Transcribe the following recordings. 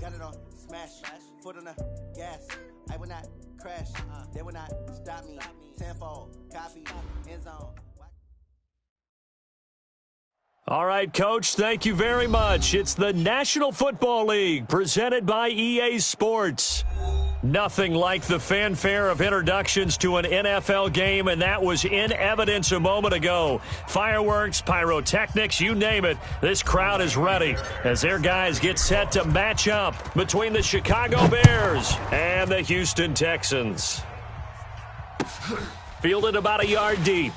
Got it on smash, foot on the gas. I will not crash. They will not stop me. Tenfold, copy, end zone. All right, Coach, thank you very much. It's the National Football League presented by EA Sports. Nothing like the fanfare of introductions to an NFL game, and that was in evidence a moment ago. Fireworks, pyrotechnics, you name it. This crowd is ready as their guys get set to match up between the Chicago Bears and the Houston Texans. Fielded about a yard deep.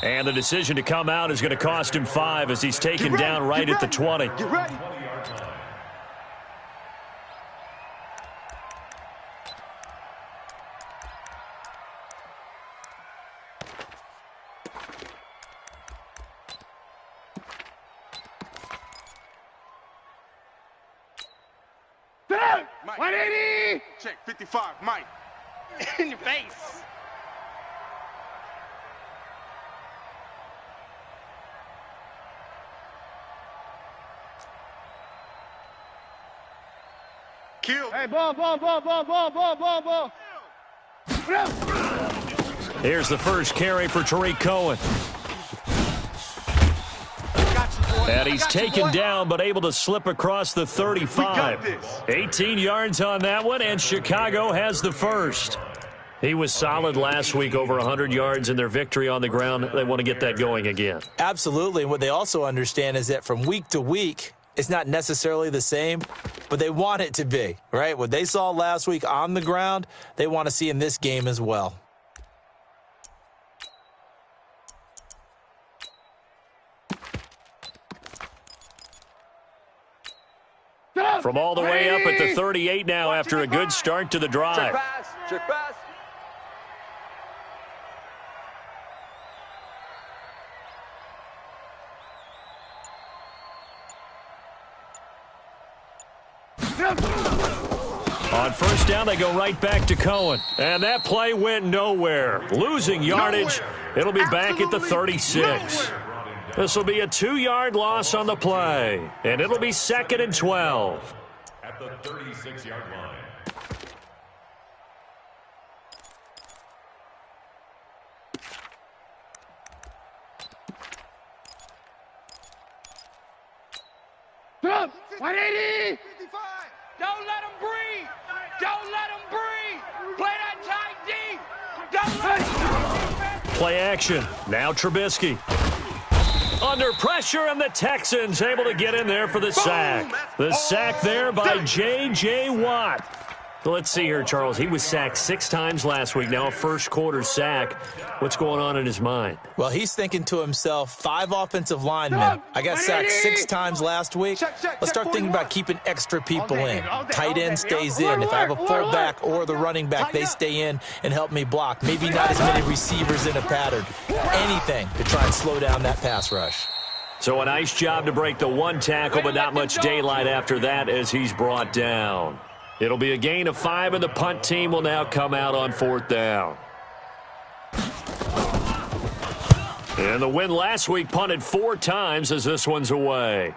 And the decision to come out is going to cost him 5 as he's taken down right at the 20. Get ready. Mike. 180. Check 55, Mike. In your face. Kill. Hey, ball. Here's the first carry for Tariq Cohen. And he's taken down but able to slip across the 35. 18 yards on that one, and Chicago has the first. He was solid last week, over 100 yards in their victory on the ground. They want to get that going again. Absolutely. And what they also understand is that from week to week, it's not necessarily the same, but they want it to be, right? What they saw last week on the ground, they want to see in this game as well. From all the way up at the 38 now after a good start to the drive. Check pass. On first down, they go right back to Cohen. And that play went nowhere. Losing yardage. It'll be back at the 36. This will be a 2-yard loss on the play. And it'll be 2nd and 12. At the 36-yard line. Drop. 180. Don't let him breathe. Don't let him breathe. Play that tight deep. Don't let him. Play action. Now Trubisky. Under pressure, and the Texans able to get in there for the sack. The sack there by J.J. Watt. Let's see here, Charles. He was sacked 6 times last week. Now a first-quarter sack. What's going on in his mind? Well, he's thinking to himself, 5 offensive linemen. I got sacked 6 times last week. Let's start thinking about keeping extra people in. Tight end stays in. If I have a fullback or the running back, they stay in and help me block. Maybe not as many receivers in a pattern. Anything to try and slow down that pass rush. So a nice job to break the 1 tackle, but not much daylight after that as he's brought down. It'll be a gain of 5, and the punt team will now come out on 4th down. And the win last week punted 4 times as this one's away.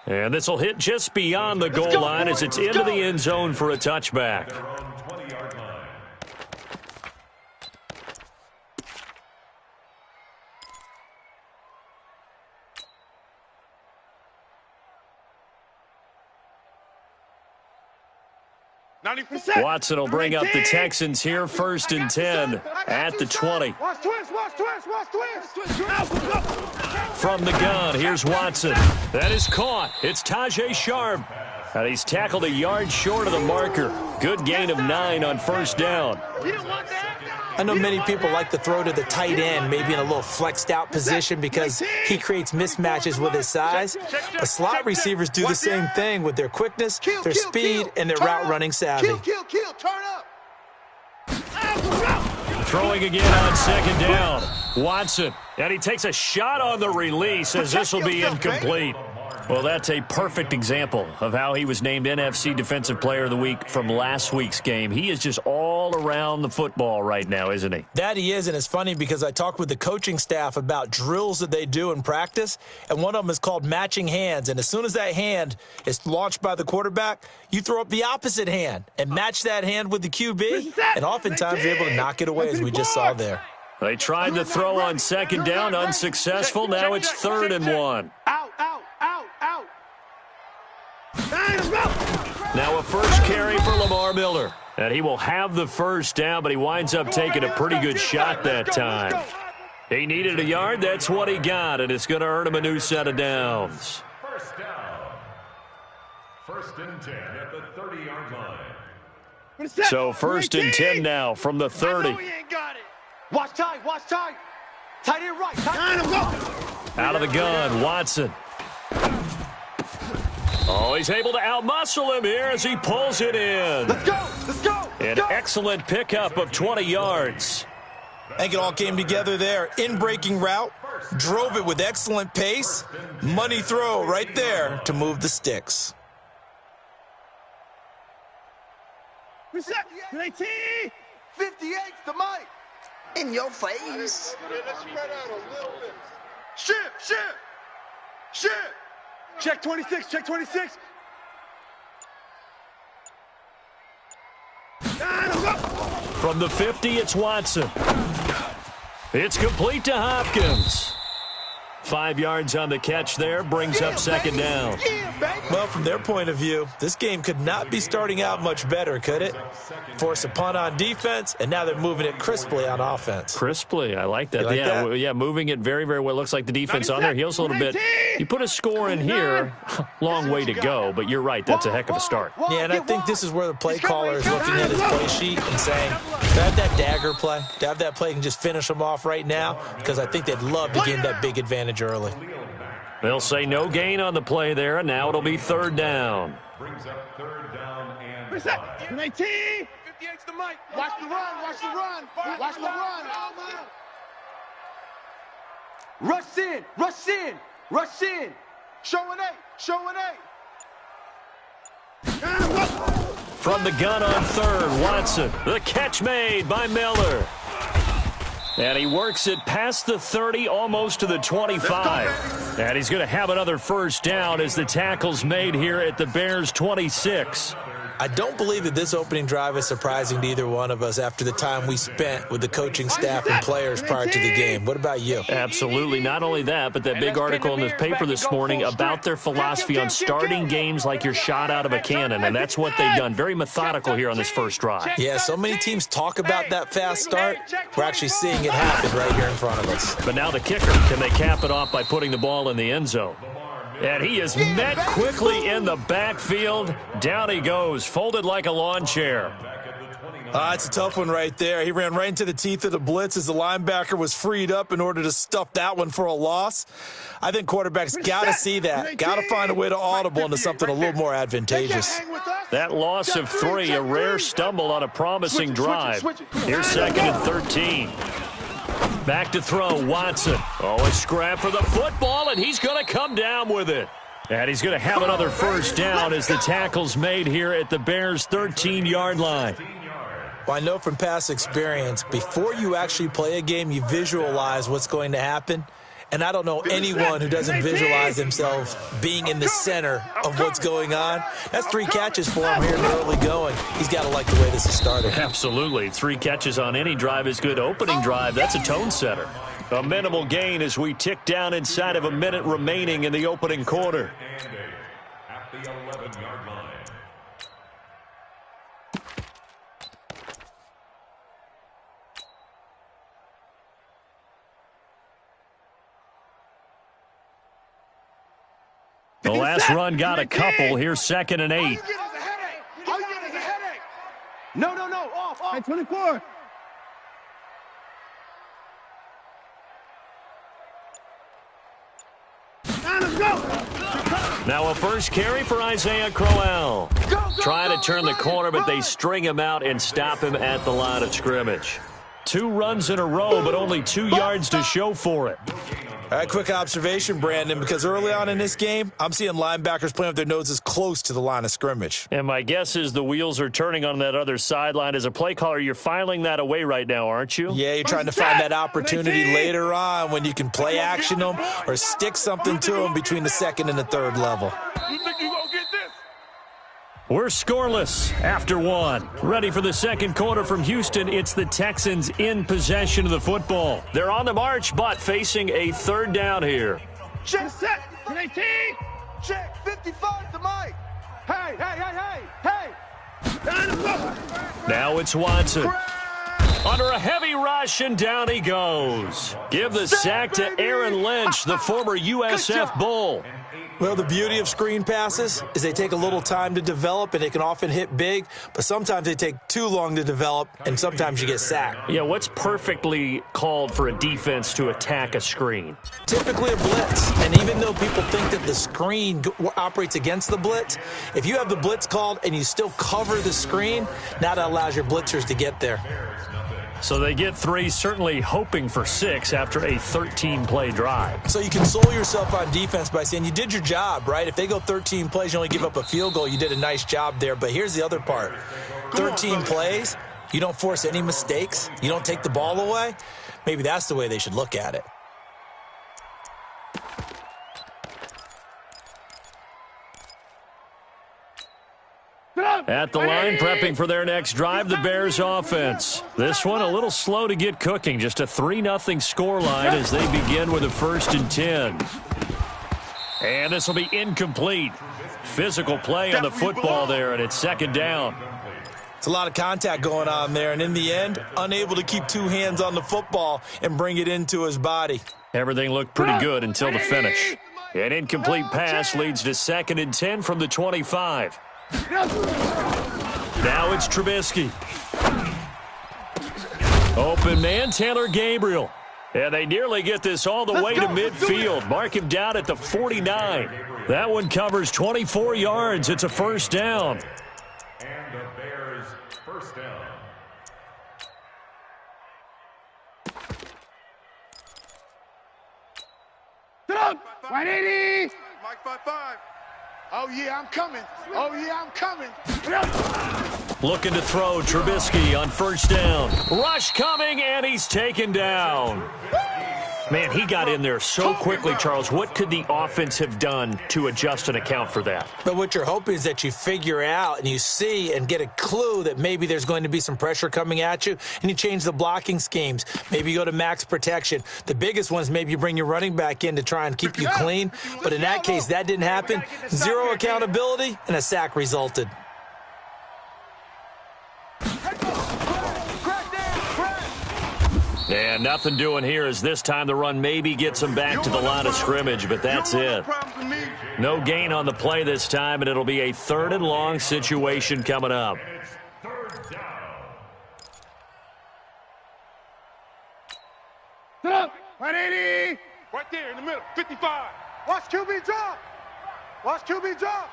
And this will hit just beyond the goal line as it's into the end zone for a touchback. Watson will bring up the Texans here, 1st and 10 at the 20. Watch twist. From the gun, here's Watson. That is caught. It's Tajay Sharp. And he's tackled a yard short of the marker. Good gain of 9 on 1st down. I know many people like to throw to the tight end, maybe in a little flexed out position because he creates mismatches with his size. But slot receivers do the same thing with their quickness, their speed, and their route running savvy. Turn up. Throwing again on 2nd down. Watson. And he takes a shot on the release as this will be incomplete. Well, that's a perfect example of how he was named NFC Defensive Player of the Week from last week's game. He is just all around the football right now, isn't he? That he is, and it's funny because I talked with the coaching staff about drills that they do in practice, and one of them is called matching hands. And as soon as that hand is launched by the quarterback, you throw up the opposite hand and match that hand with the QB, and oftentimes you're able to knock it away, as we just saw there. They tried to throw on second down, unsuccessful. Now it's 3rd and 1. Out, out, out, out. Now a first carry for Lamar Miller. And he will have the first down, but he winds up taking a pretty good shot that time. He needed a yard. That's what he got, and it's going to earn him a new set of downs. First down. 1st and 10 at the 30-yard line. So 1st and 10 now from the 30. Watch tight, watch tight. Tight end right, tight end left. Out of the gun, Watson. Oh, he's able to outmuscle him here as he pulls it in. Let's go, let's go. An excellent pickup of 20 yards. I think it all came together there. In-breaking route, drove it with excellent pace. Money throw right there to move the sticks. Reset, 19. 58's the mic. In your face. Let's spread out a little bit. Shift. Check 26, check 26. From the 50, it's Watson. It's complete to Hopkins. 5 yards on the catch there, brings up 2nd down. Well, from their point of view, this game could not be starting out much better, could it? Force a punt on defense, and now they're moving it crisply on offense. Crisply, I like that. Like that? Yeah, moving it very, very well. Looks like the defense on their heels a little bit. You put a score in here, long way to go, but you're right, that's a heck of a start. Yeah, and I think this is where the play caller is looking at his play sheet and saying, to have that dagger play, to have that play and just finish them off right now, because I think they'd love to gain that big advantage early. They'll say no gain on the play there, and now it'll be 3rd down. Brings up 3rd down and Reset, 5. 19. 58's the mic. Watch the run, watch the run. Watch the run. Rush in, rush in, rush in. Show an 8, show an 8. From the gun on 3rd, Watson. The catch made by Miller. And he works it past the 30, almost to the 25. And he's going to have another first down as the tackle's made here at the Bears' 26. I don't believe that this opening drive is surprising to either one of us after the time we spent with the coaching staff and players prior to the game. What about you? Absolutely. Not only that, but that big article in the paper this morning about their philosophy on starting games like you're shot out of a cannon, and that's what they've done. Very methodical here on this first drive. Yeah, so many teams talk about that fast start. We're actually seeing it happen right here in front of us. But now the kicker, can they cap it off by putting the ball in the end zone? And he is met quickly in the backfield. Down he goes, folded like a lawn chair. It's a tough one right there. He ran right into the teeth of the blitz as the linebacker was freed up in order to stuff that one for a loss. I think quarterbacks got to see that. Got to find a way to audible into something a little more advantageous. That loss of 3, a rare stumble on a promising drive. Here's 2nd and 13. Back to throw, Watson. Oh, a scrap for the football, and he's going to come down with it. And he's going to have another first down as the tackle's made here at the Bears' 13-yard line. Well, I know from past experience, before you actually play a game, you visualize what's going to happen. And I don't know anyone who doesn't visualize themselves being in the center of what's going on. That's 3 catches for him here in the early going. He's got to like the way this is started. Absolutely. 3 catches on any drive is good. Opening drive, that's a tone setter. A minimal gain as we tick down inside of a minute remaining in the opening quarter. At the 11-yard line. The last run got a couple. Here's 2nd and 8. All you get is a headache. No, off. Hey, 24. Let's go. Now a first carry for Isaiah Crowell. Trying to turn the corner, but they string him out and stop him at the line of scrimmage. 2 runs in a row, but only 2 yards to show for it. All right, quick observation, Brandon, because early on in this game, I'm seeing linebackers playing with their noses close to the line of scrimmage. And my guess is the wheels are turning on that other sideline. As a play caller, you're filing that away right now, aren't you? Yeah, you're trying to find that opportunity later on when you can play action them or stick something to them between the second and the third level. You think you gonna get this? We're scoreless after one. Ready for the second quarter from Houston. It's the Texans in possession of the football. They're on the march, but facing a third down here. Check set. 18. Check 55 to Mike. Hey, hey, hey, hey, hey. Now it's Watson. Under a heavy rush, and down he goes. Give the sack to Aaron Lynch, the former USF Bull. Well, the beauty of screen passes is they take a little time to develop, and they can often hit big, but sometimes they take too long to develop, and sometimes you get sacked. Yeah, what's perfectly called for a defense to attack a screen? Typically a blitz, and even though people think that the screen operates against the blitz, if you have the blitz called and you still cover the screen, now that allows your blitzers to get there. So they get 3, certainly hoping for 6 after a 13-play drive. So you console yourself on defense by saying you did your job, right? If they go 13 plays, you only give up a field goal, you did a nice job there. But here's the other part. 13 plays, you don't force any mistakes, you don't take the ball away. Maybe that's the way they should look at it. At the line, prepping for their next drive, the Bears offense. This one a little slow to get cooking. Just a 3-0 scoreline as they begin with a 1st and 10. And this will be incomplete. Physical play on the football there, and it's 2nd down. It's a lot of contact going on there, and in the end, unable to keep 2 hands on the football and bring it into his body. Everything looked pretty good until the finish. An incomplete pass leads to 2nd and 10 from the 25. Now it's Trubisky. Open man, Taylor Gabriel. And they nearly get this all the way to midfield. Mark him down at the 49. That one covers 24 yards. It's a 1st down. And the Bears' 1st down. Sit up. 180. Mike 5-5. Oh, yeah, I'm coming. Oh, yeah, I'm coming. Looking to throw, Trubisky on 1st down. Rush coming, and he's taken down. Man, he got in there so quickly, Charles. What could the offense have done to adjust and account for that? But what you're hoping is that you figure out and you see and get a clue that maybe there's going to be some pressure coming at you, and you change the blocking schemes. Maybe you go to max protection. The biggest one is maybe you bring your running back in to try and keep you clean. But in that case, that didn't happen. 0 accountability, and a sack resulted. And nothing doing here as this time the run maybe gets him back to the line of scrimmage, but that's it. No gain on the play this time, and it'll be a 3rd and long situation coming up. Sit up. 180. Right there in the middle. 55. Watch QB drop. Watch QB drop.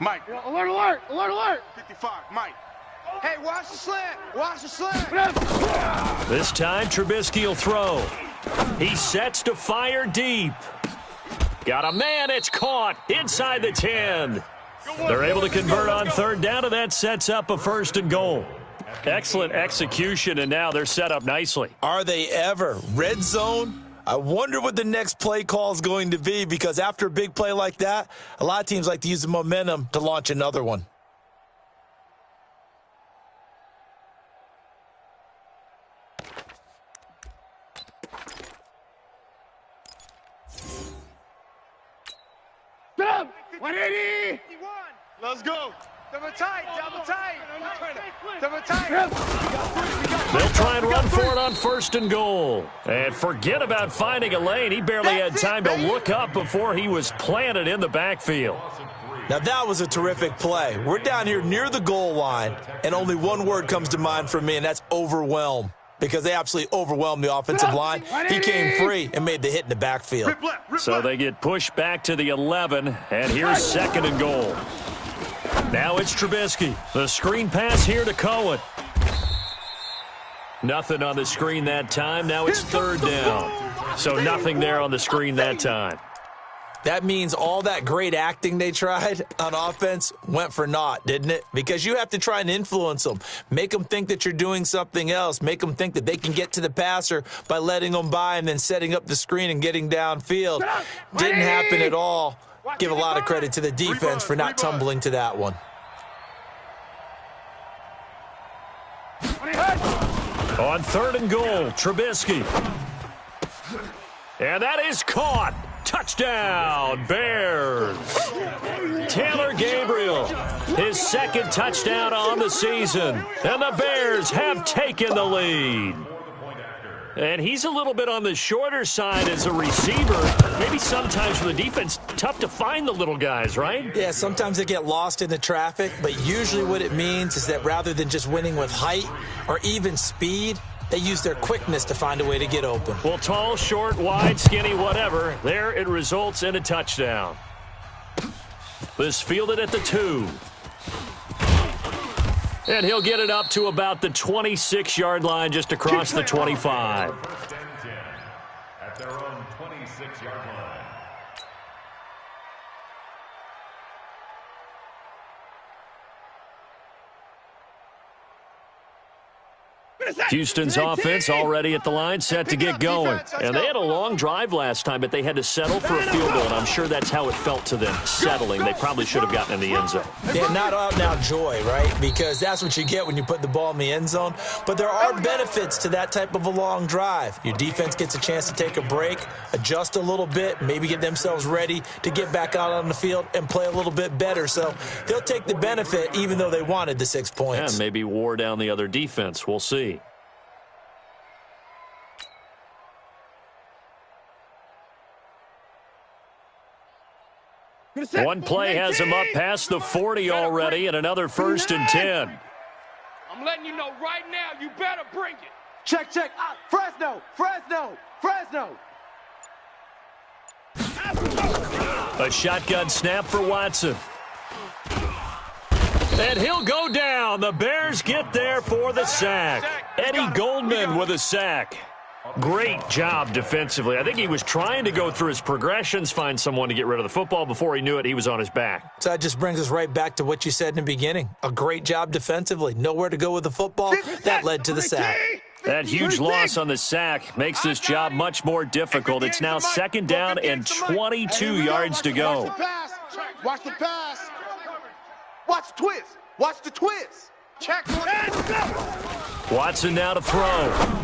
Mike. Alert, alert, alert, alert. 55. Mike. Hey, watch the slant. Watch the slant. This time, Trubisky will throw. He sets to fire deep. Got a man. It's caught inside the 10. They're able to convert on 3rd down, and that sets up a 1st and goal. Excellent execution, and now they're set up nicely. Are they ever? Red zone? I wonder what the next play call is going to be, because after a big play like that, a lot of teams like to use the momentum to launch another one. Sit up. 180. Let's go. Double tight. Double tight. Double tight. They'll try and run for it on 1st and goal. And forget about finding a lane. He barely had time to look up before he was planted in the backfield. Now, that was a terrific play. We're down here near the goal line, and only one word comes to mind for me, and that's overwhelm, because they absolutely overwhelmed the offensive line. He came free and made the hit in the backfield. So they get pushed back to the 11, and here's 2nd and goal. Now it's Trubisky. The screen pass here to Cohen. Nothing on the screen that time. Now it's third down. So nothing there on the screen that time. That means all that great acting they tried on offense went for naught, didn't it? Because you have to try and influence them. Make them think that you're doing something else. Make them think that they can get to the passer by letting them by and then setting up the screen and getting downfield. Didn't happen at all. Give a lot of credit to the defense for not tumbling to that one. On third and goal, Trubisky. And that is caught. Touchdown, Bears. Taylor Gabriel, his second touchdown on the season. And the Bears have taken the lead. And he's a little bit on the shorter side as a receiver. Maybe sometimes for the defense, tough to find the little guys, right? Yeah, sometimes they get lost in the traffic, but usually what it means is that rather than just winning with height or even speed, they use their quickness to find a way to get open. Well, tall, short, wide, skinny, whatever, there it results in a touchdown. This fielded at the 2. And he'll get it up to about the 26-yard line just across the 25. First and 10 at their own 26-yard line. Houston's offense already at the line, set to get going. And they had a long drive last time, but they had to settle for a field goal, and I'm sure that's how it felt to them, settling. They probably should have gotten in the end zone. Yeah, not out-and-out joy, right? Because that's what you get when you put the ball in the end zone. But there are benefits to that type of a long drive. Your defense gets a chance to take a break, adjust a little bit, maybe get themselves ready to get back out on the field and play a little bit better. So they'll take the benefit even though they wanted the 6 points. And maybe wore down the other defense. We'll see. One play has him up past the 40 already, and another first and 10. I'm letting you know right now, you better bring it. Check. Fresno. A shotgun snap for Watson. And he'll go down. The Bears get there for the sack. Eddie Goldman with a sack. Great job defensively. I think he was trying to go through his progressions, find someone to get rid of the football. Before he knew it, he was on his back. So that just brings us right back to what you said in the beginning. A great job defensively. Nowhere to go with the football. That led to the sack. That huge loss on the sack makes this job much more difficult. It's now second down and 22 yards to go. Watch the pass. Watch the twist. Watch the twist. Check. Watson now to throw.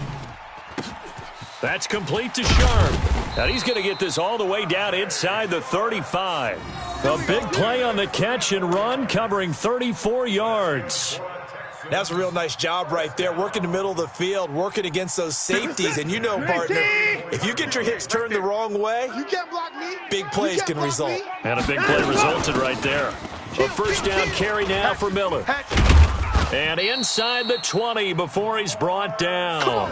That's complete to Sharp. And he's going to get this all the way down inside the 35. A big play on the catch and run, covering 34 yards. That's a real nice job right there, working the middle of the field, working against those safeties. And you know, partner, if you get your hips turned the wrong way, big plays can result. And a big play resulted right there. A first down carry now for Miller. And inside the 20 before he's brought down.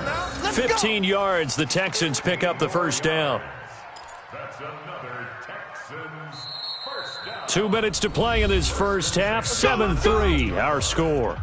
15 yards, the Texans pick up the first down. That's another Texans first down. 2 minutes to play in this first half. 7-3, our score.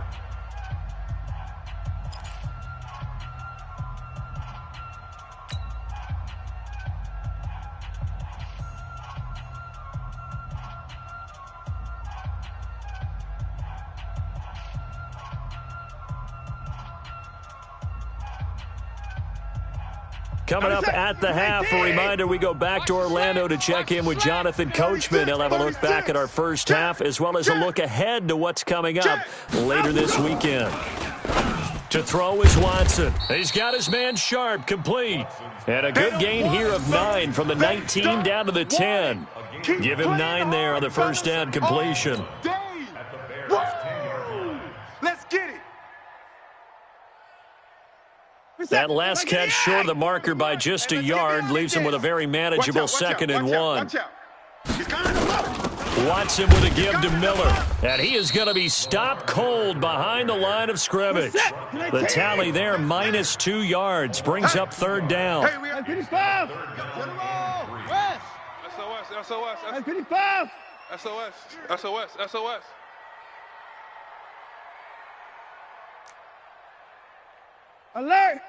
Coming up at the half, a reminder, we go back to Orlando to check in with Jonathan Coachman. He'll have a look back at our first half as well as a look ahead to what's coming up later this weekend. To throw is Watson. He's got his man Sharp complete. And a good gain here of 9 from the 19 down to the 10. Give him 9 there on the first down completion. Let's get it. That last catch short of the marker by just a yard leaves him with a very manageable 2nd and 1. Watson with a give to Miller. And he is going to be stopped cold behind the line of scrimmage. The tally there, minus 2 yards, brings up third down. SOS. Alert!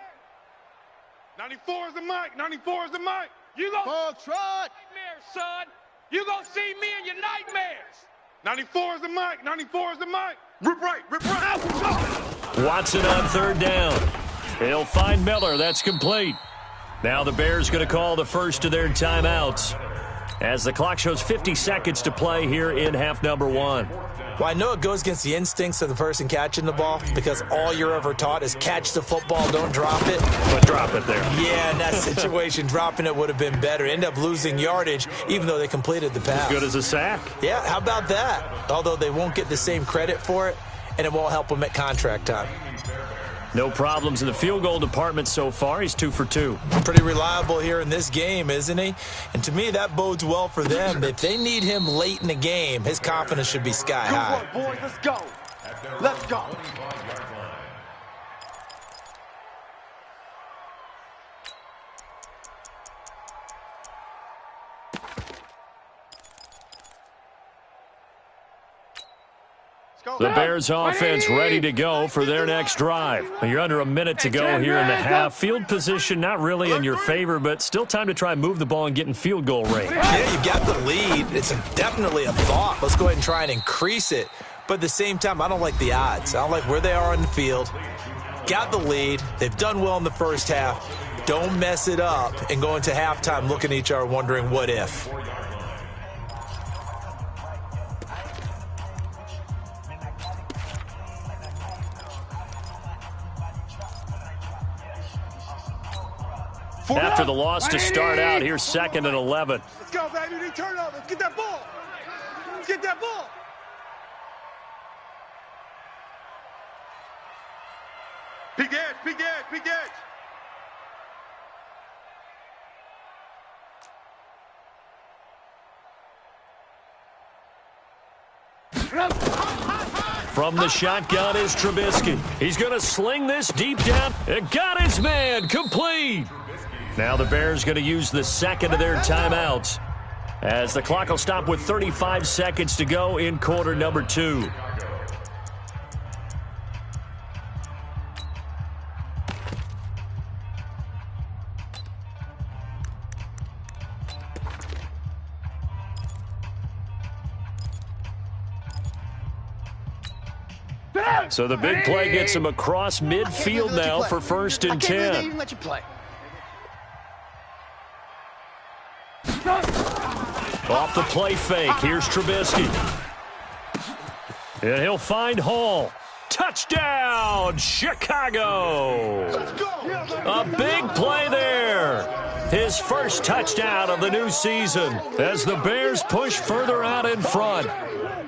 94 is the mic. 94 is the mic. You gonna Full trot. nightmares, son. You gonna see me in your nightmares. 94 is the mic. 94 is the mic. Rip right. Rip right. Watson on third down. He'll find Miller. That's complete. Now the Bears going to call the first of their timeouts as the clock shows 50 seconds to play here in half number one. Well, I know it goes against the instincts of the person catching the ball because all you're ever taught is catch the football, don't drop it. But drop it there. Yeah, in that situation, dropping it would have been better. End up losing yardage, even though they completed the pass. Good as a sack. Yeah, how about that? Although they won't get the same credit for it, and it won't help them at contract time. No problems in the field goal department so far. He's 2 for 2. Pretty reliable here in this game, isn't he? And to me, that bodes well for them. If they need him late in the game, his confidence should be sky high. Good work, boys. Let's go. Let's go. The Bears offense ready to go for their next drive. You're under a minute to go here in the half. Field position not really in your favor, but still time to try and move the ball and get in field goal range. Yeah, you got the lead. It's definitely a thought. Let's go ahead and try and increase it. But at the same time, I don't like the odds. I don't like where they are on the field. Got the lead. They've done well in the first half. Don't mess it up and go into halftime looking at each other wondering what if. After the loss to start out, here's 2nd and 11. Let's go, baby. We turn over. Let's get that ball. Let's get that ball. Big edge, big edge, big edge. From the shotgun is Trubisky. He's going to sling this deep down. It got his man complete. Now the Bears going to use the second of their timeouts as the clock will stop with 35 seconds to go in quarter number 2. So the big play gets him across midfield now for 1st and 10. I can't even let you play. Off the play fake, here's Trubisky. And he'll find Hall. Touchdown, Chicago! A big play there. His first touchdown of the new season as the Bears push further out in front.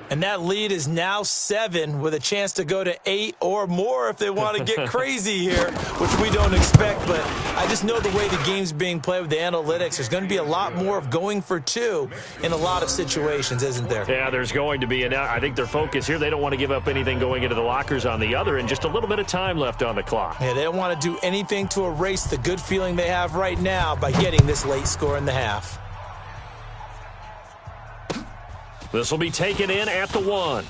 And that lead is now 7 with a chance to go to 8 or more if they want to get crazy here, which we don't expect. But I just know the way the game's being played with the analytics, there's going to be a lot more of going for 2 in a lot of situations, isn't there? Yeah, there's going to be. And I think their focus here, they don't want to give up anything going into the lockers on the other, and just a little bit of time left on the clock. Yeah, they don't want to do anything to erase the good feeling they have right now by getting this late score in the half. This will be taken in at the 1.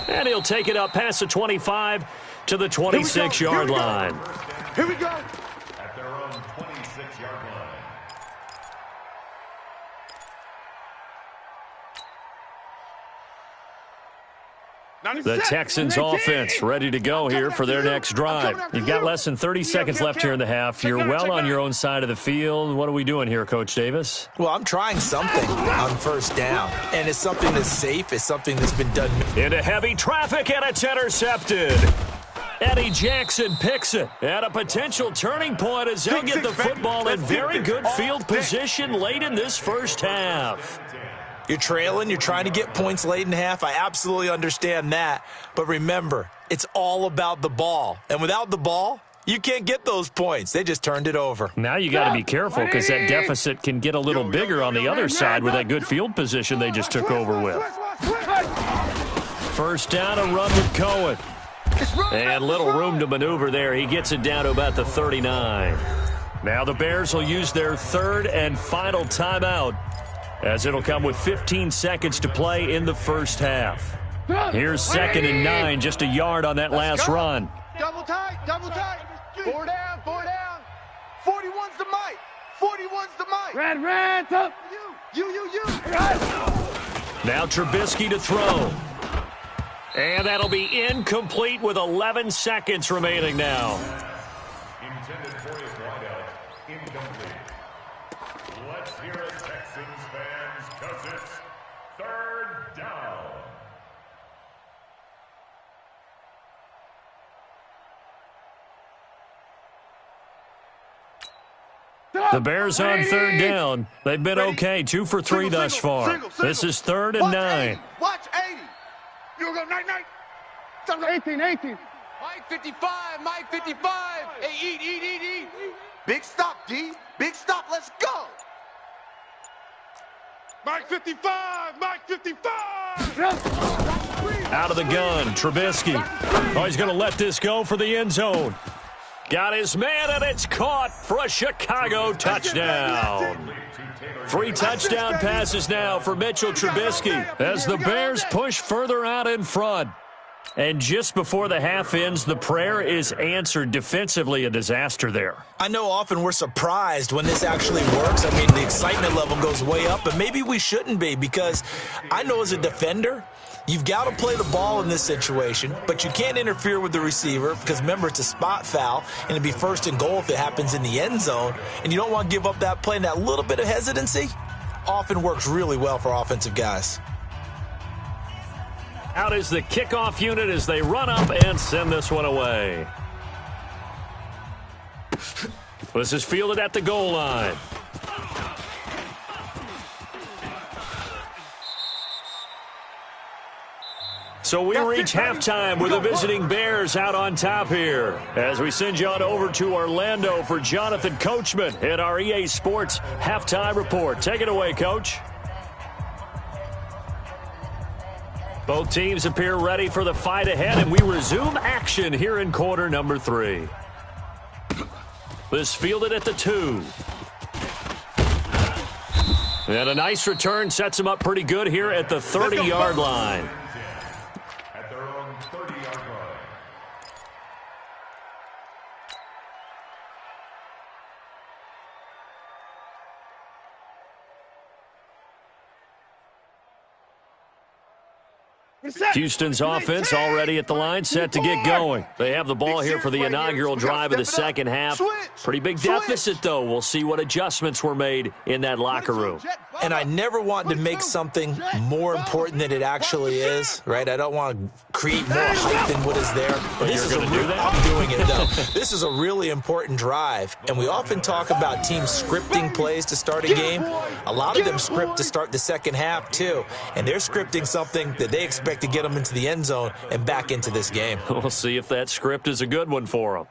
And he'll take it up past the 25 to the 26-yard line. Here we go. At their own 26-yard line. The Texans offense ready to go here for their next drive. You've got less than 30 seconds left here in the half. You're well on your own side of the field. What are we doing here, Coach Davis? Well, I'm trying something on first down, and it's something that's safe. It's something that's been done. Into heavy traffic, and it's intercepted. Eddie Jackson picks it at a potential turning point as they'll get the football in very good field position late in this first half. You're trailing. You're trying to get points late in half. I absolutely understand that. But remember, it's all about the ball. And without the ball, you can't get those points. They just turned it over. Now you got to be careful because that deficit can get a little bigger on the other side with that good field position they just took over with. First down, a run with Cohen. And little room to maneuver there. He gets it down to about the 39. Now the Bears will use their third and final timeout, as it'll come with 15 seconds to play in the first half. Here's 2nd and 9, just a yard on that last run. Double tight, double tight. 4 down, 4 down. 41's the mic. 41's the mic. Red, up. You. Now Trubisky to throw. And that'll be incomplete with 11 seconds remaining now. Intended for his wideout. Incomplete. Let's hear it, Texans fans, because it's 3rd down. The Bears on 3rd down. They've been okay, 2 for 3 thus far. This is 3rd and 9. Watch 80. You go night. 18. Mike 55, Mike 55. Hey, eat. Big stop, D. Big stop. Let's go. Mike 55, Mike 55. Out of the gun, Trubisky. Oh, he's going to let this go for the end zone. Got his man, and it's caught for a Chicago touchdown. 3 touchdown passes now for Mitchell Trubisky as the Bears push further out in front. And just before the half ends, the prayer is answered. Defensively, a disaster there. I know often we're surprised when this actually works. I mean, the excitement level goes way up, but maybe we shouldn't be, because I know as a defender, you've got to play the ball in this situation, but you can't interfere with the receiver because, remember, it's a spot foul, and it'd be 1st and goal if it happens in the end zone, and you don't want to give up that play. And that little bit of hesitancy often works really well for offensive guys. Out is the kickoff unit as they run up and send this one away. This is fielded at the goal line. So we reach halftime with the visiting Bears out on top here as we send you on over to Orlando for Jonathan Coachman at our EA Sports Halftime Report. Take it away, Coach. Both teams appear ready for the fight ahead, and we resume action here in quarter number 3. This fielded at the 2. And a nice return sets him up pretty good here at the 30-yard line. At their own 30-yard line. Houston's offense already at the line, set to get going. They have the ball here for the inaugural drive of the second half. Pretty big deficit, though. We'll see what adjustments were made in that locker room. And I never want to make something more important than it actually is, right? I don't want to create more hype than what is there. But this is going to do that? I'm doing it, though. This is a really important drive, and we often talk about teams scripting plays to start a game. A lot of them script to start the second half, too, and they're scripting something that they expect to get them into the end zone and back into this game. We'll see if that script is a good one for them.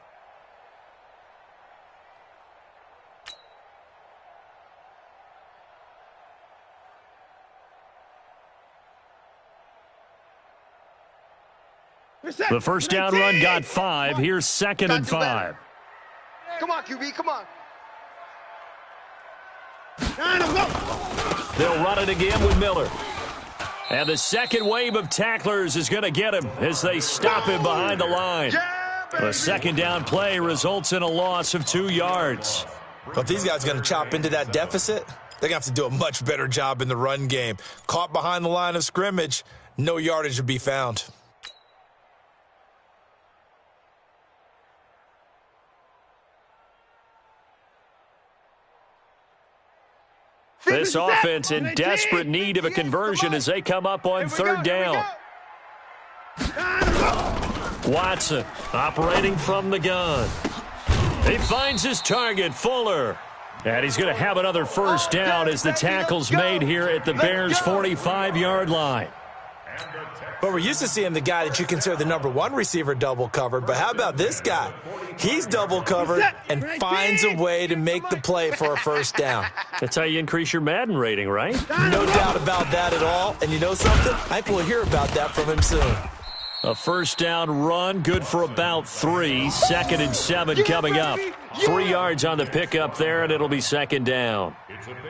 The first down run got 5. Here's 2nd and 5. Come on, QB, come on. They'll run it again with Miller. And the second wave of tacklers is going to get him as they stop him behind the line. A second down play results in a loss of 2 yards. But if these guys are going to chop into that deficit, they're going to have to do a much better job in the run game. Caught behind the line of scrimmage, no yardage to be found. This offense in desperate need of a conversion as they come up on 3rd down. Watson operating from the gun. He finds his target, Fuller. And he's going to have another first down as the tackle's made here at the Bears' 45-yard line. But we're used to seeing the guy that you consider the number 1 receiver double covered. But how about this guy? He's double covered and finds a way to make the play for a first down. That's how you increase your Madden rating, right? No doubt about that at all. And you know something? I think we'll hear about that from him soon. A first down run, good for about 3. 2nd and 7 coming up. 3 yards on the pickup there, and it'll be 2nd down.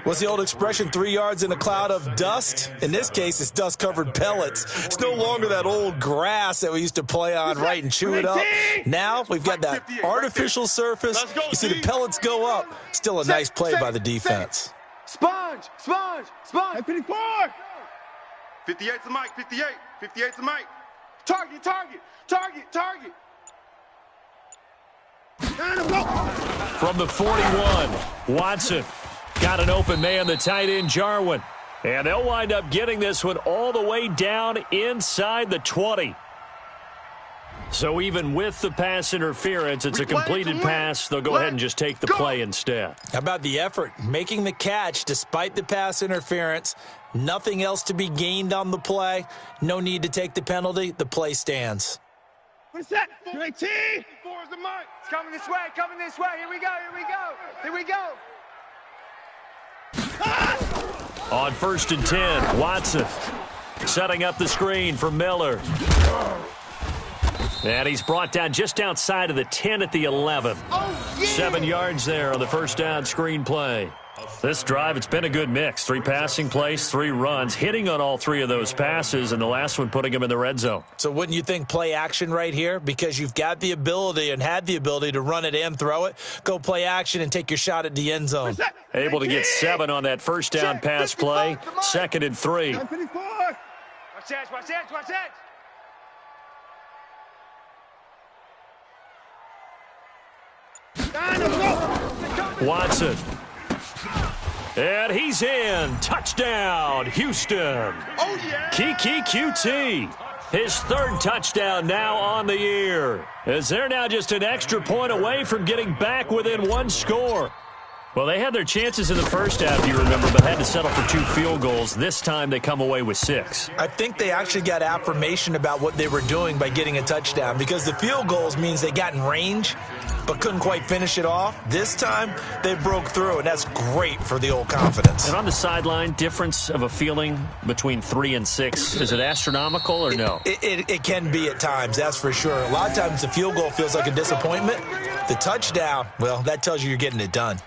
What's the old expression, 3 yards in a cloud of dust? In this case, it's dust-covered pellets. It's no longer that old grass that we used to play on, right, and chew it up. Now we've got that artificial surface. You see the pellets go up. Still a nice play by the defense. Sponge! 54! 58's the mic, 58. 58's the mic. Target! From the 41, Watson got an open man, the tight end Jarwin. And they'll wind up getting this one all the way down inside the 20. So even with the pass interference, it's a completed pass. They'll go ahead and just take the play instead. How about the effort? Making the catch despite the pass interference. Nothing else to be gained on the play. No need to take the penalty. The play stands. What's that? 18! 4 is the mic. It's coming this way. Here we go. On 1st and 10, Watson setting up the screen for Miller. And he's brought down just outside of the 10 at the 11. 7 yards there on the first down screen play. This drive, it's been a good mix. 3 passing plays, 3 runs, hitting on all 3 of those passes, and the last one putting him in the red zone. So wouldn't you think play action right here? Because you've got the ability and had the ability to run it and throw it. Go play action and take your shot at the end zone. Able to get 7 on that first down pass play. 2nd and 3. Watch that. Watson. And he's in. Touchdown, Houston. Oh, yeah. Kiki QT. His 3rd touchdown now on the year. As they're now just an extra point away from getting back within 1 score. Well, they had their chances in the first half, you remember, but had to settle for 2 field goals. This time they come away with 6. I think they actually got affirmation about what they were doing by getting a touchdown, because the field goals means they got in range but couldn't quite finish it off. This time they broke through, and that's great for the old confidence. And on the sideline, difference of a feeling between 3 and 6, is it astronomical or no? It can be at times, that's for sure. A lot of times the field goal feels like a disappointment. The touchdown, well, that tells you you're getting it done.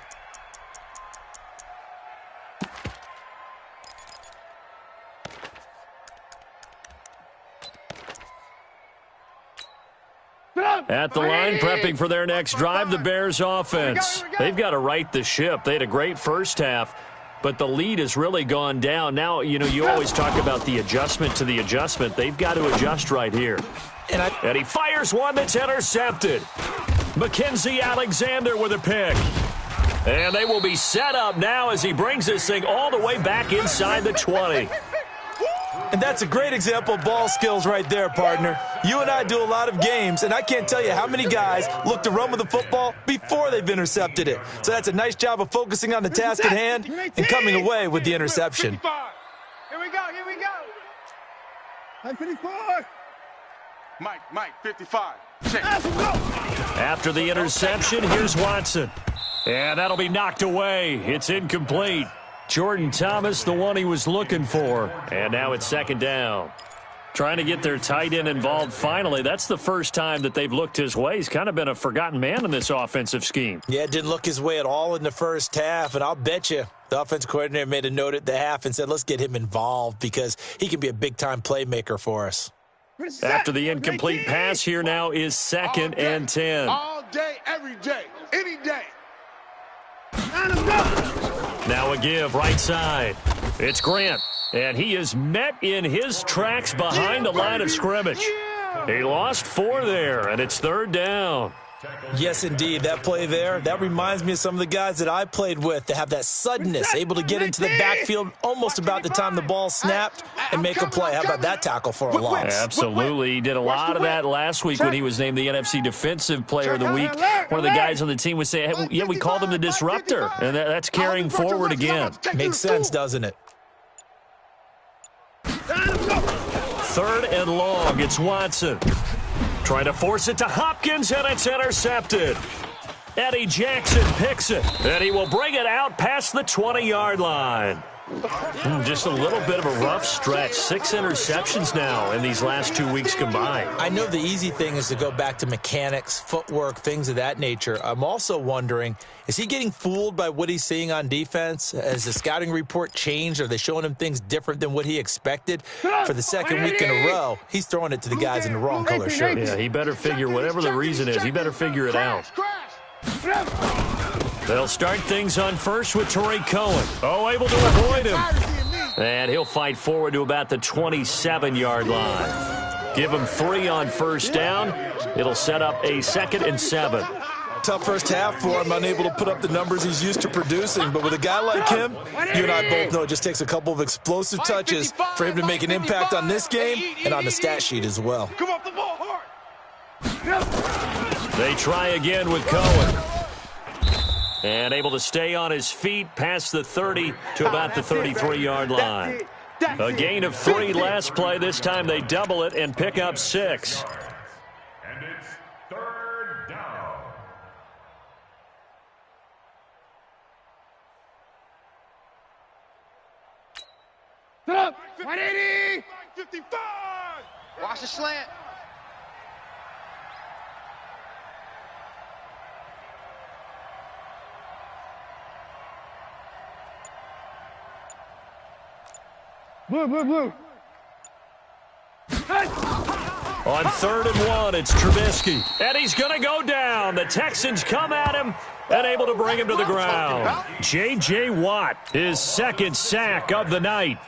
At the line, prepping for their next drive, the Bears offense. They've got to right the ship. They had a great first half, but the lead has really gone down. Now, you always talk about the adjustment to the adjustment. They've got to adjust right here. And he fires one that's intercepted. Mackenzie Alexander with a pick. And they will be set up now as he brings this thing all the way back inside the 20. And that's a great example of ball skills right there, partner. You and I do a lot of games, and I can't tell you how many guys look to run with the football before they've intercepted it. So that's a nice job of focusing on the task at hand and coming away with the interception. Here we go. 54. Mike, 55. Check. After the interception, here's Watson. And that'll be knocked away. It's incomplete. Jordan Thomas, the one he was looking for. And now it's 2nd down. Trying to get their tight end involved finally. That's the first time that they've looked his way. He's kind of been a forgotten man in this offensive scheme. Yeah, it didn't look his way at all in the first half. And I'll bet you the offensive coordinator made a note at the half and said, let's get him involved because he can be a big-time playmaker for us. After the incomplete pass, here now is 2nd and 10. All day, every day, any day. Now a give, right side. It's Grant, and he is met in his tracks behind the line of scrimmage. He lost 4 there, and it's 3rd down. Yes, indeed. That play there, that reminds me of some of the guys that I played with to have that suddenness, able to get into the backfield almost about the time the ball snapped and make a play. How about that tackle for a loss? Absolutely. He did a lot of that last week when he was named the NFC Defensive Player of the Week. One of the guys on the team was saying, hey, yeah, we called him the disruptor, and that's carrying forward again. Makes sense, doesn't it? 3rd and long. It's Watson. Trying to force it to Hopkins, and it's intercepted. Eddie Jackson picks it, and he will bring it out past the 20-yard line. Just a little bit of a rough stretch. 6 interceptions now in these last 2 weeks combined. I know the easy thing is to go back to mechanics, footwork, things of that nature. I'm also wondering, is he getting fooled by what he's seeing on defense? Has the scouting report changed? Are they showing him things different than what he expected? For the second week in a row, he's throwing it to the guys in the wrong color shirts. Yeah, he better figure, whatever the reason is, he better figure it out. They'll start things on first with Torrey Cohen. Oh, able to avoid him. And he'll fight forward to about the 27-yard line. Give him 3 on first down. It'll set up a 2nd and 7. Tough first half for him, unable to put up the numbers he's used to producing. But with a guy like him, you and I both know it just takes a couple of explosive touches for him to make an impact on this game and on the stat sheet as well. Come off the ball hard. They try again with Cohen. And able to stay on his feet past the 30 to about the 33-yard line. A gain of 3 last play. This time they double it and pick up 6. And it's 3rd down. Set up. 180. 55. Watch the slant. Blue. On 3rd and 1, it's Trubisky. And he's going to go down. The Texans come at him and able to bring him to the ground. J.J. Watt, his 2nd sack of the night.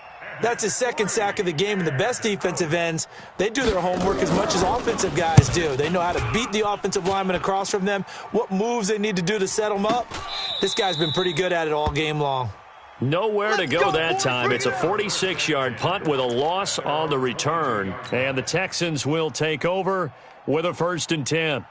That's his 2nd sack of the game, and the best defensive ends, they do their homework as much as offensive guys do. They know how to beat the offensive lineman across from them, what moves they need to do to set them up. This guy's been pretty good at it all game long. Nowhere to go that time. It's a 46-yard punt with a loss on the return. And the Texans will take over with a 1st and 10.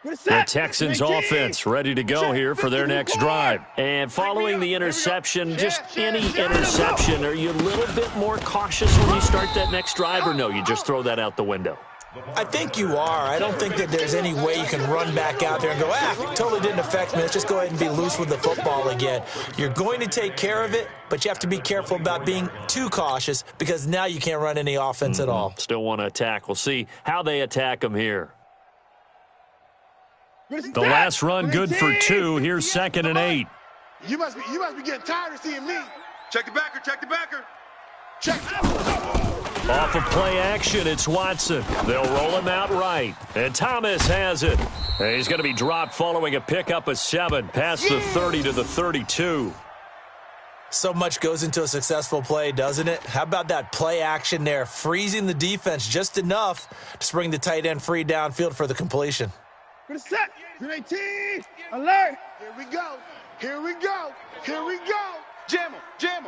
The Texans offense ready to go here for their next drive. And following the interception, just any interception, are you a little bit more cautious when you start that next drive, or no, you just throw that out the window? I think you are. I don't think that there's any way you can run back out there and go, it totally didn't affect me. Let's just go ahead and be loose with the football again. You're going to take care of it, but you have to be careful about being too cautious because now you can't run any offense at all. Still want to attack. We'll see how they attack them here. The last run good for 2. Here's 2nd and 8. You must be getting tired of seeing me. Check the backer. Check. Off of play action, it's Watson. They'll roll him out right. And Thomas has it. And he's going to be dropped following a pickup of 7 past the 30 to the 32. So much goes into a successful play, doesn't it? How about that play action there, freezing the defense just enough to bring the tight end free downfield for the completion. Good set. 18. Alert. Here we go. Jam him. Jam.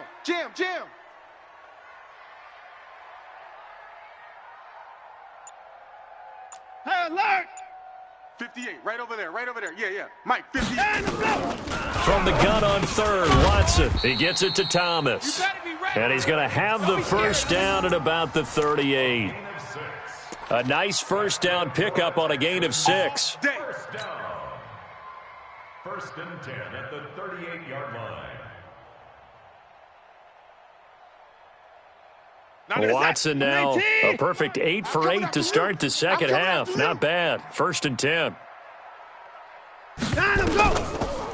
Hey, alert. 58, right over there. Yeah. Mike, 58. From the gun on 3rd, Watson. He gets it to Thomas. And he's going to have the first down at about the 38. A nice first down pickup on a gain of 6. First down. 1st and 10 at the 38-yard line. Watson now a perfect 8 for 8 to start the second half. Not bad. 1st and 10.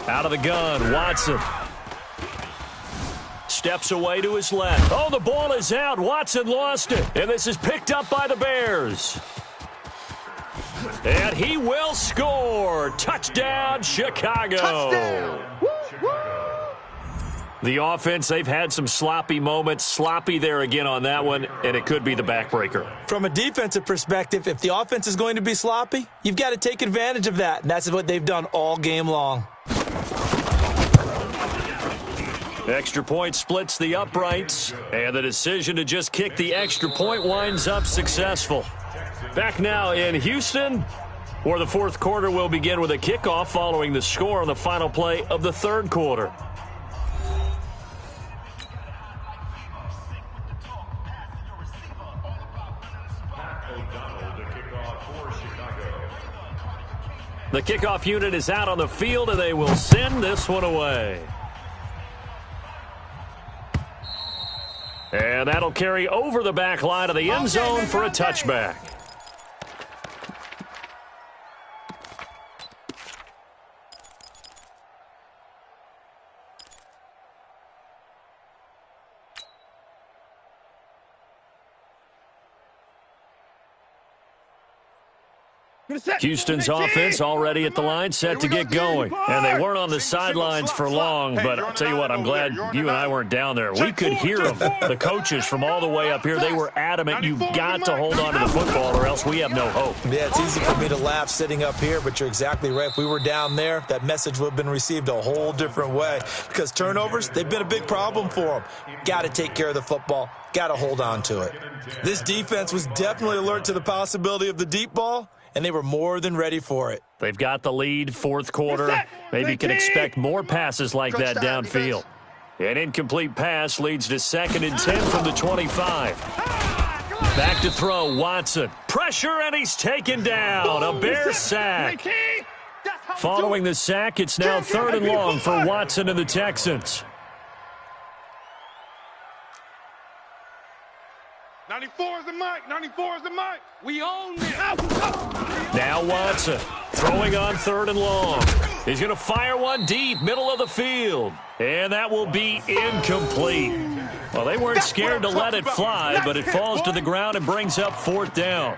Out of the gun, Watson. Steps away to his left. Oh, the ball is out. Watson lost it. And this is picked up by the Bears. And he will score. Touchdown, Chicago. Touchdown. The offense, they've had some sloppy moments. Sloppy there again on that one, and it could be the backbreaker. From a defensive perspective, if the offense is going to be sloppy, you've got to take advantage of that, and that's what they've done all game long. Extra point splits the uprights, and the decision to just kick the extra point winds up successful. Back now in Houston, where the 4th quarter will begin with a kickoff following the score on the final play of the 3rd quarter. The kickoff unit is out on the field, and they will send this one away. And that'll carry over the back line of the end zone for a touchback. Houston's offense already at the line, set to get going. And they weren't on the sidelines for long, but I'll tell you what, I'm glad you and I weren't down there. We could hear them. The coaches from all the way up here, they were adamant, you've got to hold on to the football or else we have no hope. Yeah, it's easy for me to laugh sitting up here, but you're exactly right. If we were down there, that message would have been received a whole different way. Because turnovers, they've been a big problem for them. Got to take care of the football. Got to hold on to it. This defense was definitely alert to the possibility of the deep ball, and they were more than ready for it. They've got the lead, fourth quarter. Maybe you can expect more passes like that downfield. An incomplete pass leads to 2nd and 10 from the 25. Back to throw, Watson. Pressure, and he's taken down. A Bear sack. Following the sack, it's now 3rd and long for Watson and the Texans. 94 is the mic. 94 is the mic. We own this. Now Watson throwing on 3rd and long. He's going to fire one deep, middle of the field. And that will be incomplete. Well, they weren't scared to let it fly, but it falls to the ground and brings up 4th down.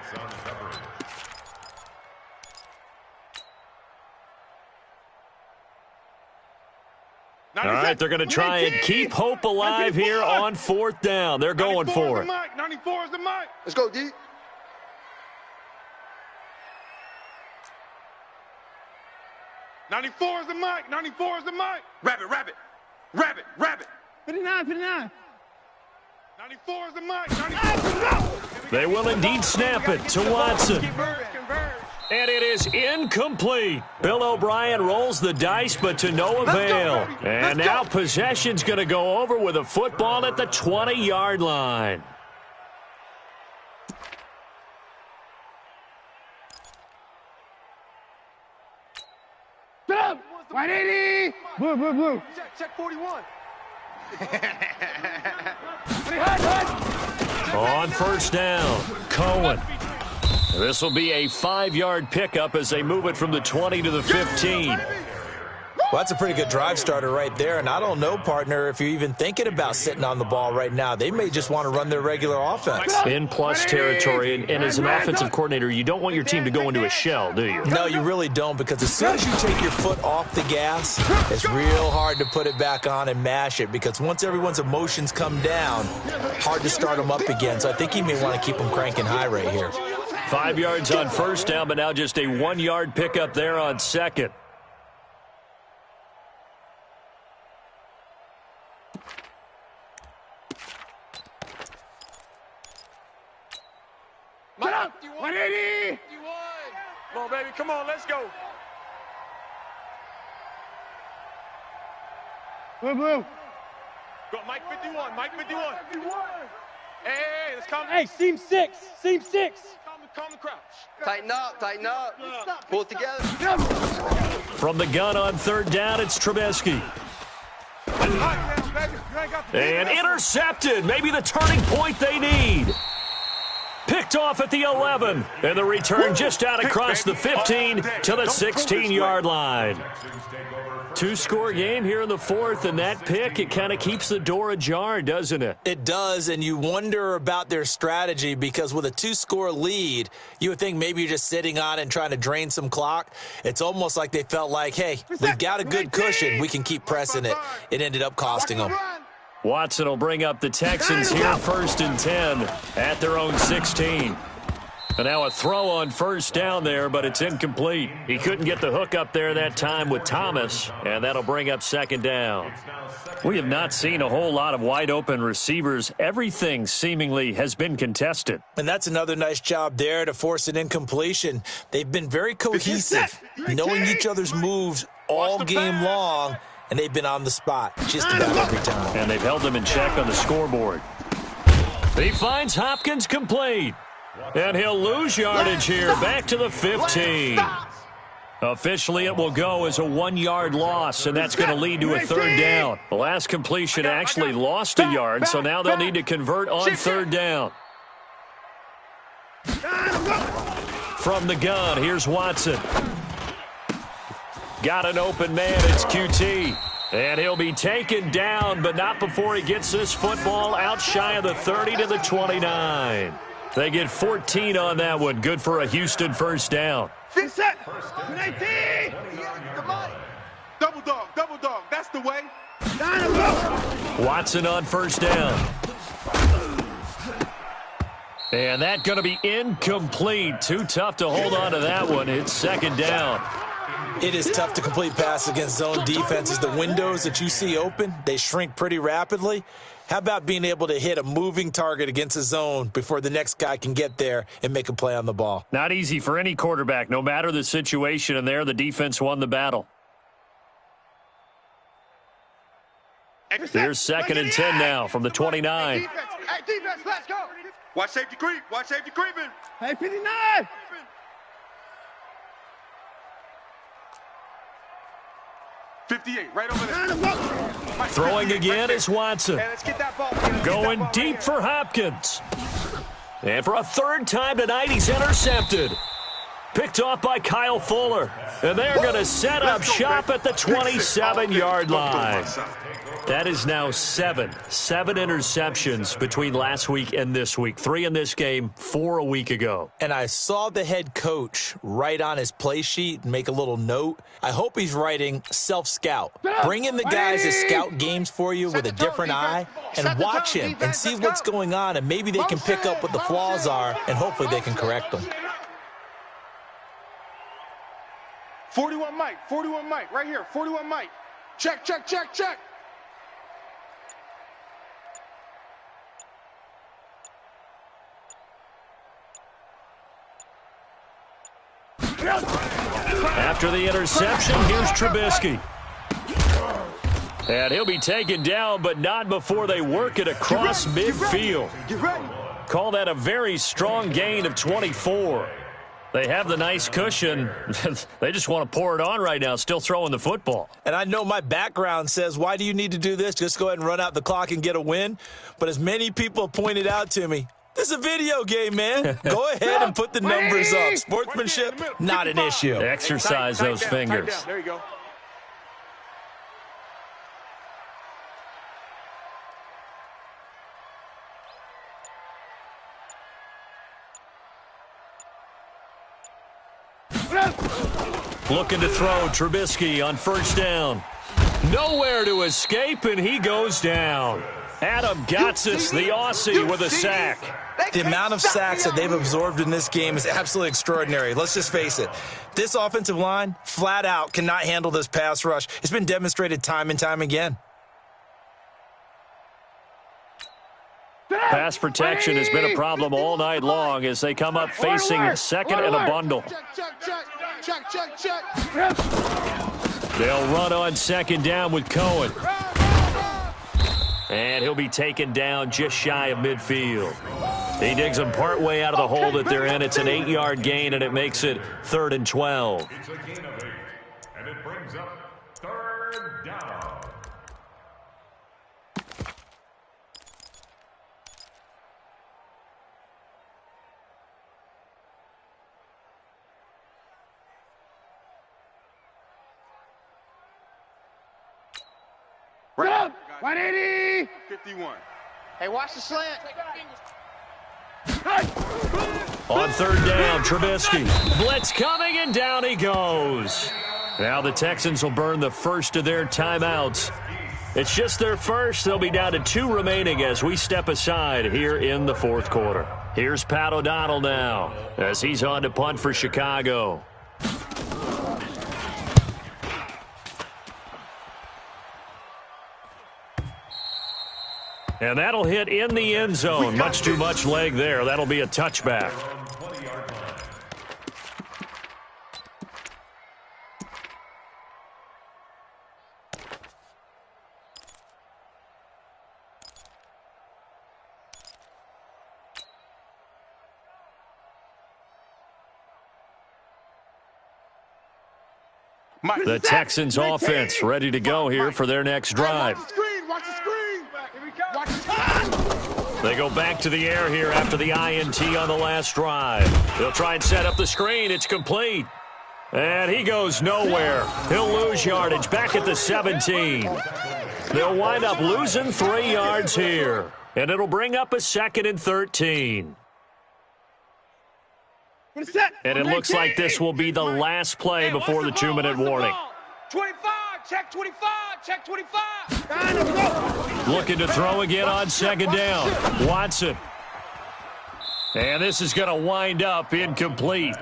All right, they're going to try and keep hope alive here on 4th down. They're going for it. 94 is the mic. Let's go, D. '94 is the mic. 94 is the mic. Rabbit, rabbit. Rabbit, rabbit. 59. 94 is the mic. They will indeed snap it to Watson. And it is incomplete. Bill O'Brien rolls the dice, but to no avail. And now possession's going to go over with a football at the 20-yard line. Stop! 180! Blue. Check 41. On 1st down, Cohen. This will be a 5-yard pickup as they move it from the 20 to the 15. Well, that's a pretty good drive starter right there. And I don't know, partner, if you're even thinking about sitting on the ball right now. They may just want to run their regular offense. In plus territory, and as an offensive coordinator, you don't want your team to go into a shell, do you? No, you really don't, because as soon as you take your foot off the gas, it's real hard to put it back on and mash it, because once everyone's emotions come down, hard to start them up again. So I think he may want to keep them cranking high right here. 5 yards on 1st down, but now just a 1-yard pickup there on 2nd. Get up! 180! Come on, baby. Come on, let's go. Blue. Go, Mike 51. Mike 51. Hey, let's calm. Hey, seam 6. Calm the crouch. Tighten up. Pull it together. From the gun on 3rd down, it's Trubisky. And intercepted. Maybe the turning point they need. Picked off at the 11. And the return just out across the 15 to the 16-yard line. 2-score game here in the 4th, and that pick, it kind of keeps the door ajar, doesn't it? It does, and you wonder about their strategy, because with a 2-score lead, you would think maybe you're just sitting on it and trying to drain some clock. It's almost like they felt like, hey, we've got a good cushion. We can keep pressing it. It ended up costing them. Watson will bring up the Texans here 1st and 10 at their own 16. And now a throw on 1st down there, but it's incomplete. He couldn't get the hook up there that time with Thomas, and that'll bring up 2nd down. We have not seen a whole lot of wide-open receivers. Everything seemingly has been contested. And that's another nice job there to force an incompletion. They've been very cohesive, knowing each other's moves all game long, and they've been on the spot just about every time. And they've held them in check on the scoreboard. He finds Hopkins complete. And he'll lose yardage here, back to the 15. Officially, it will go as a 1-yard loss, and that's going to lead to a third down. The last completion actually lost a yard, so now they'll need to convert on third down. From the gun, here's Watson. Got an open man, it's QT. And he'll be taken down, but not before he gets this football out shy of the 30 to the 29. They get 14 on that one. Good for a Houston first down. Set. Double dog, that's the way. Watson on first down. And that's going to be incomplete. Too tough to hold on to that one. It's second down. It is tough to complete passes against zone defenses. The windows that you see open, they shrink pretty rapidly. How about being able to hit a moving target against a zone before the next guy can get there and make a play on the ball? Not easy for any quarterback, no matter the situation, and there the defense won the battle. Here's second and 10 now from the 29. Hey, defense, let's go. Watch safety creep. Watch safety creeping. Hey, 59. 58, right over there. Throwing again is Watson. Hey, let's get that ball. Going deep for Hopkins. And for a third time tonight, he's intercepted. Picked off by Kyle Fuller. And they're going to set up shop at the 27-yard line. That is now seven interceptions between last week and this week. 3 in this game, 4 a week ago. And I saw the head coach write on his play sheet and make a little note. I hope he's writing self-scout. Bring in the guys that scout games for you with a different eye and watch him and see what's going on, and maybe they can pick up what the flaws are, and hopefully they can correct them. 41 Mike, right here, 41 Mike. Check. After the interception, here's Trubisky. And he'll be taken down, but not before they work it across midfield. Call that a very strong gain of 24. They have the nice cushion. They just want to pour it on right now, still throwing the football. And I know my background says, why do you need to do this? Just go ahead and run out the clock and get a win. But as many people pointed out to me, this is a video game, man. Go ahead and put the numbers up. Sportsmanship, not an issue. Exercise those fingers. There you go. Looking to throw, Trubisky on first down. Nowhere to escape, and he goes down. Adam Gotsis, the Aussie, with a sack. The amount of sacks that they've absorbed in this game is absolutely extraordinary. Let's just face it. This offensive line, flat out, cannot handle this pass rush. It's been demonstrated time and time again. Pass protection has been a problem all night long as they come up facing second and a bundle. Check. They'll run on second down with Cohen. And he'll be taken down just shy of midfield. He digs them partway out of the hole that they're in. It's an 8-yard gain, and it makes it 3rd and 12. It's a gain of 8, and it brings up third down. Right. 180. 51. Hey, watch the slant. On third down, Trubisky. Blitz coming, and down he goes. Now the Texans will burn the first of their timeouts. It's just their first. They'll be down to 2 remaining as we step aside here in the 4th quarter. Here's Pat O'Donnell now as he's on to punt for Chicago. And that'll hit in the end zone. Much too much leg there. That'll be a touchback. The Texans offense ready to go here for their next drive. Watch the screen. Watch the screen. Watch the They go back to the air here after the INT on the last drive. They'll try and set up the screen. It's complete. And he goes nowhere. He'll lose yardage back at the 17. They'll wind up losing 3 yards here. And it'll bring up a 2nd and 13. And it looks like this will be the last play before the 2-minute warning. 25, check 25, check 25. Looking to throw again on 2nd down. Watson. And this is going to wind up incomplete.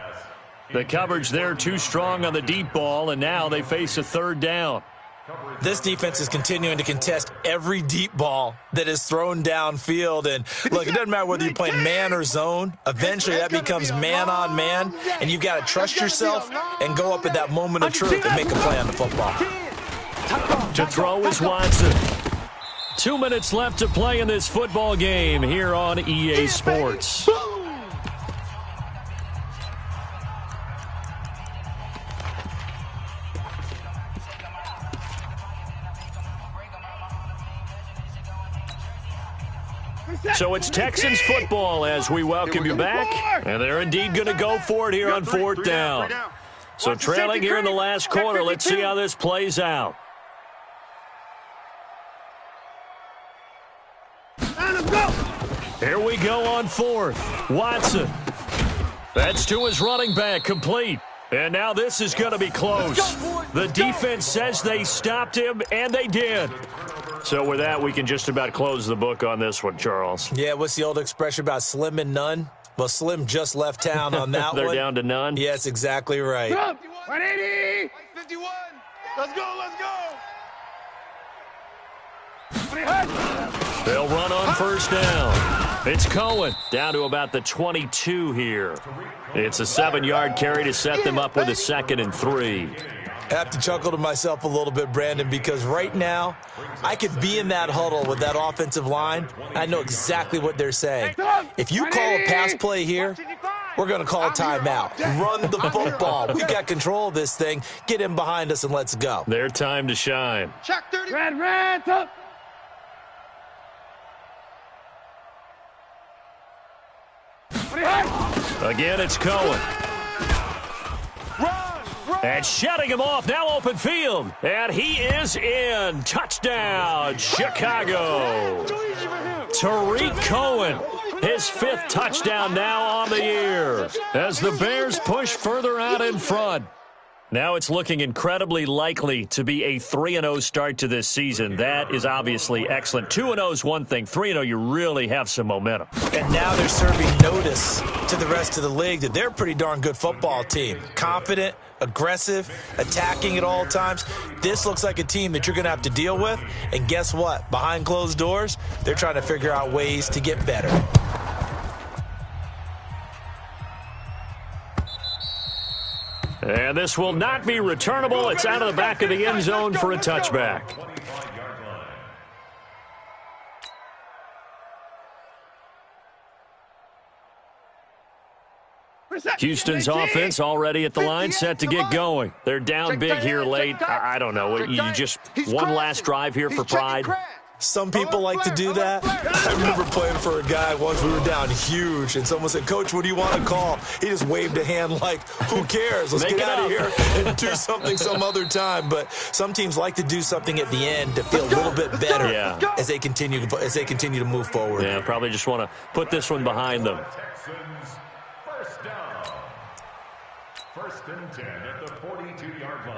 The coverage there too strong on the deep ball, and now they face a 3rd down. This defense is continuing to contest every deep ball that is thrown downfield. And, look, it doesn't matter whether you're playing man or zone. Eventually that becomes man on man, and you've got to trust yourself and go up at that moment of truth and make a play on the football. To throw is Watson. 2 minutes left to play in this football game here on EA Sports. So it's Texans football as we welcome you back. And they're indeed going to go for it here on 4th down. So trailing here in the last quarter. Let's see how this plays out. Here we go on 4th. Watson. That's to his running back, complete. And now this is going to be close. The defense says they stopped him, and they did. So with that, we can just about close the book on this one, Charles. Yeah, what's the old expression about slim and none? Well, Slim just left town on that They're one. down to none? Yes, exactly right. 180. 51. Let's go, let's go. They'll run on 1st down. It's Cohen down to about the 22 here. It's a 7-yard carry to set them up with a 2nd and 3. I have to chuckle to myself a little bit, Brandon, because right now I could be in that huddle with that offensive line. I know exactly what they're saying. If you call a pass play here, we're going to call a timeout. Run the football. We got control of this thing. Get in behind us and let's go. Their time to shine. Check 30. Red, up. Again, it's Cohen. And shutting him off, now open field. And he is in. Touchdown, Chicago. Tariq Cohen, his 5th touchdown now on the year as the Bears push further out in front. Now it's looking incredibly likely to be a 3-0 start to this season. That is obviously excellent. 2-0 is one thing. 3-0, you really have some momentum. And now they're serving notice to the rest of the league that they're a pretty darn good football team. Confident, aggressive, attacking at all times. This looks like a team that you're going to have to deal with. And guess what? Behind closed doors, they're trying to figure out ways to get better. And this will not be returnable. It's out of the back of the end zone for a touchback. Houston's offense already at the line, set to get going. They're down big here late. I don't know. You just one last drive here for pride. Some people like to do that. I remember playing for a guy once. We were down huge, and someone said, "Coach, what do you want to call?" He just waved a hand like, who cares? Let's get out of here and do something some other time. But some teams like to do something at the end to feel a little bit better as they continue to move forward. Yeah, probably just want to put this one behind them. First down. 1st and 10 at the 42-yard line.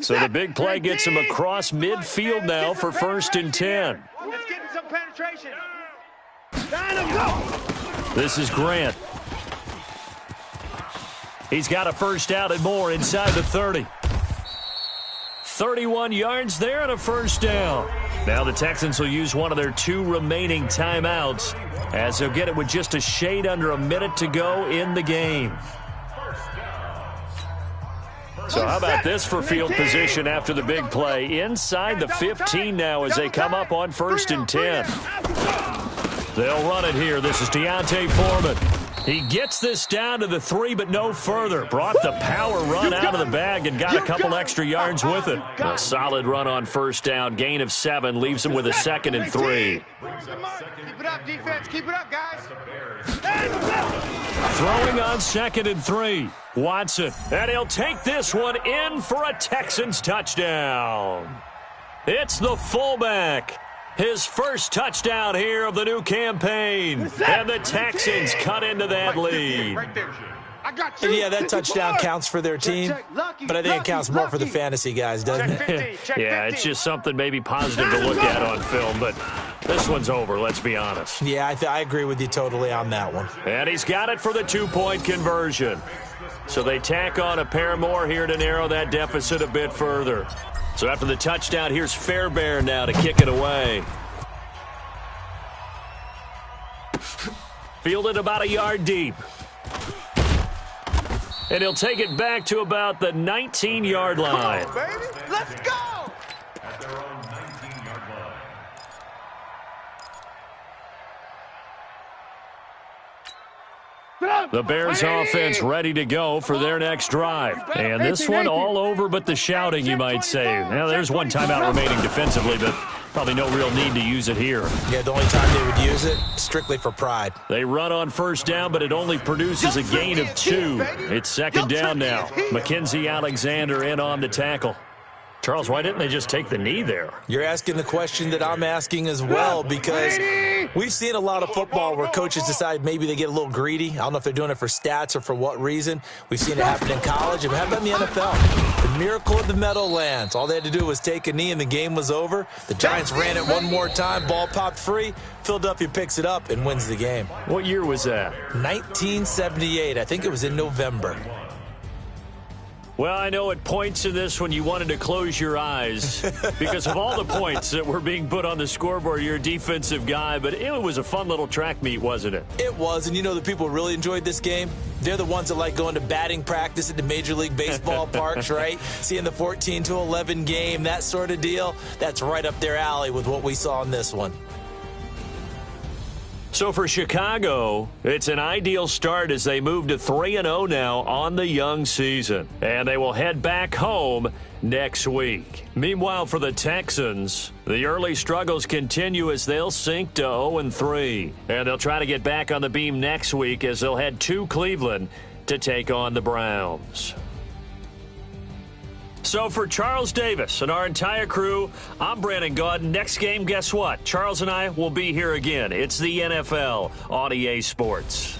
So the big play gets him across midfield now for 1st and 10. Let's get some penetration. This is Grant. He's got a first down and more inside the 30. 31 yards there and a first down. Now the Texans will use one of their 2 remaining timeouts as they'll get it with just a shade under a minute to go in the game. So how about this for field position after the big play? Inside the 15 now as they come up on 1st and 10. They'll run it here. This is Deontay Foreman. He gets this down to the 3, but no further. Brought the power run out of the bag and got a couple extra yards with it. A solid run on 1st down. Gain of 7 leaves him with a 2nd and 3. Keep it up, defense. Keep it up, guys. Throwing on 2nd and 3. Watson. And he'll take this one in for a Texans touchdown. It's the fullback. His first touchdown here of the new campaign. And the Texans cut into that lead. And yeah, that touchdown counts for their team, but I think it counts more for the fantasy guys, doesn't it? Yeah, it's just something maybe positive to look at on film, but this one's over, let's be honest. Yeah, I agree with you totally on that one. And he's got it for the 2-point conversion. So they tack on a pair more here to narrow that deficit a bit further. So after the touchdown, here's Fairbairn now to kick it away. Fielded about a yard deep. And he'll take it back to about the 19-yard line. Come on, baby. Let's go! At their own 19-yard line. The Bears offense ready to go for their next drive. And this one all over but the shouting, you might say. Now, there's one timeout remaining defensively, but probably no real need to use it here. Yeah, the only time they would use it, strictly for pride. They run on 1st down, but it only produces a gain of 2. It's 2nd down now. Mackenzie Alexander in on the tackle. Charles, why didn't they just take the knee there? You're asking the question that I'm asking as well, because we've seen a lot of football where coaches decide maybe they get a little greedy. I don't know if they're doing it for stats or for what reason. We've seen it happen in college, and how about in the NFL? The miracle of the Meadowlands. All they had to do was take a knee, and the game was over. The Giants ran it one more time. Ball popped free. Philadelphia picks it up and wins the game. What year was that? 1978. I think it was in November. Well, I know at points in this when you wanted to close your eyes because of all the points that were being put on the scoreboard. You're a defensive guy, but it was a fun little track meet, wasn't it? It was, and you know the people who really enjoyed this game? They're the ones that like going to batting practice at the Major League Baseball parks, right? Seeing the 14-11 game, that sort of deal. That's right up their alley with what we saw in this one. So for Chicago, it's an ideal start as they move to 3-0 now on the young season. And they will head back home next week. Meanwhile, for the Texans, the early struggles continue as they'll sink to 0-3. And they'll try to get back on the beam next week as they'll head to Cleveland to take on the Browns. So for Charles Davis and our entire crew, I'm Brandon Gaudin. Next game, guess what? Charles and I will be here again. It's the NFL on EA Sports.